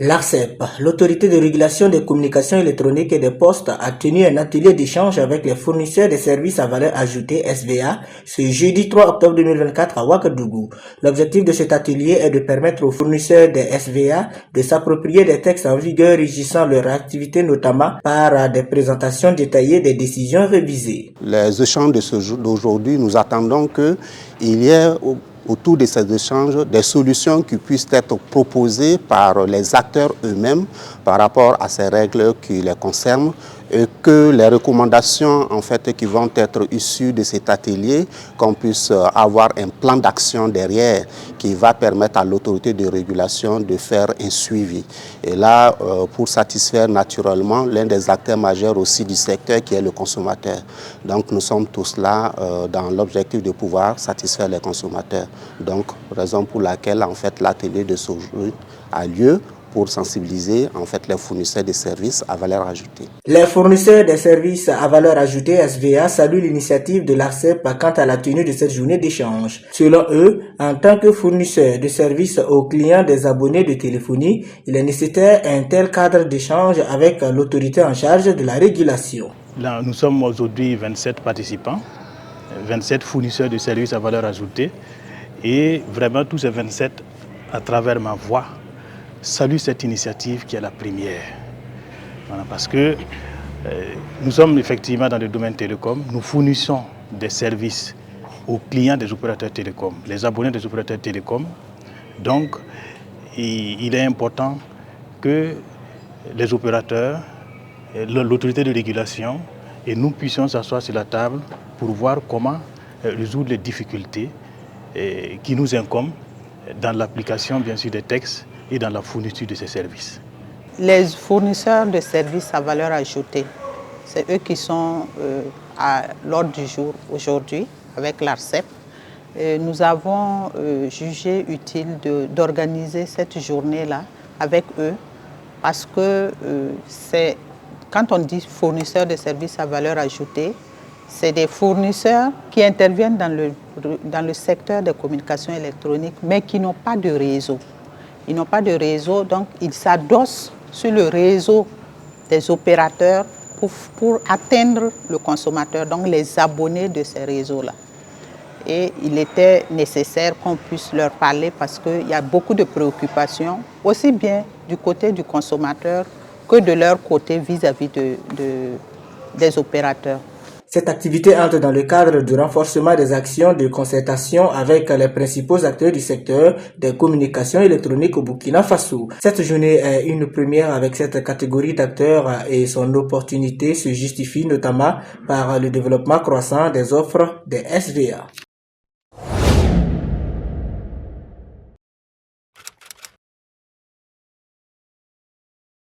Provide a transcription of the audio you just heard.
L'ARCEP, l'autorité de régulation des communications électroniques et des postes, a tenu un atelier d'échange avec les fournisseurs des services à valeur ajoutée SVA ce jeudi 3 octobre 2024 à Ouagadougou. L'objectif de cet atelier est de permettre aux fournisseurs des SVA de s'approprier des textes en vigueur régissant leur activité, notamment par des présentations détaillées des décisions révisées. Les échanges d'aujourd'hui, nous attendons qu'il y ait autour de ces échanges des solutions qui puissent être proposées par les acteurs eux-mêmes par rapport à ces règles qui les concernent et que les recommandations qui vont être issues de cet atelier, qu'on puisse avoir un plan d'action derrière qui va permettre à l'autorité de régulation de faire un suivi. Et là, pour satisfaire naturellement l'un des acteurs majeurs aussi du secteur qui est le consommateur. Donc nous sommes tous là dans l'objectif de pouvoir satisfaire les consommateurs. Donc, raison pour laquelle l'atelier de ce jour a lieu pour sensibiliser les fournisseurs de services à valeur ajoutée. Les fournisseurs des services à valeur ajoutée SVA saluent l'initiative de l'ARCEP quant à la tenue de cette journée d'échange. Selon eux, en tant que fournisseur de services aux clients des abonnés de téléphonie, il est nécessaire un tel cadre d'échange avec l'autorité en charge de la régulation. Là, nous sommes aujourd'hui 27 participants, 27 fournisseurs de services à valeur ajoutée et vraiment tous ces 27, à travers ma voix, salue cette initiative qui est la première. Voilà, parce que nous sommes effectivement dans le domaine télécom, nous fournissons des services aux clients des opérateurs télécoms, les abonnés des opérateurs télécoms. Donc, il est important que les opérateurs, l'autorité de régulation et nous puissions s'asseoir sur la table pour voir comment résoudre les difficultés qui nous incombent dans l'application bien sûr des textes et dans la fourniture de ces services. Les fournisseurs de services à valeur ajoutée, c'est eux qui sont à l'ordre du jour aujourd'hui avec l'ARCEP. Nous avons jugé utile d'organiser cette journée-là avec eux parce que quand on dit fournisseurs de services à valeur ajoutée, c'est des fournisseurs qui interviennent dans le secteur des communications électroniques mais qui n'ont pas de réseau. Ils n'ont pas de réseau, donc ils s'adossent sur le réseau des opérateurs pour atteindre le consommateur, donc les abonnés de ces réseaux-là. Et il était nécessaire qu'on puisse leur parler parce qu'il y a beaucoup de préoccupations, aussi bien du côté du consommateur que de leur côté vis-à-vis des opérateurs. Cette activité entre dans le cadre du renforcement des actions de concertation avec les principaux acteurs du secteur des communications électroniques au Burkina Faso. Cette journée est une première avec cette catégorie d'acteurs et son opportunité se justifie notamment par le développement croissant des offres des SVA.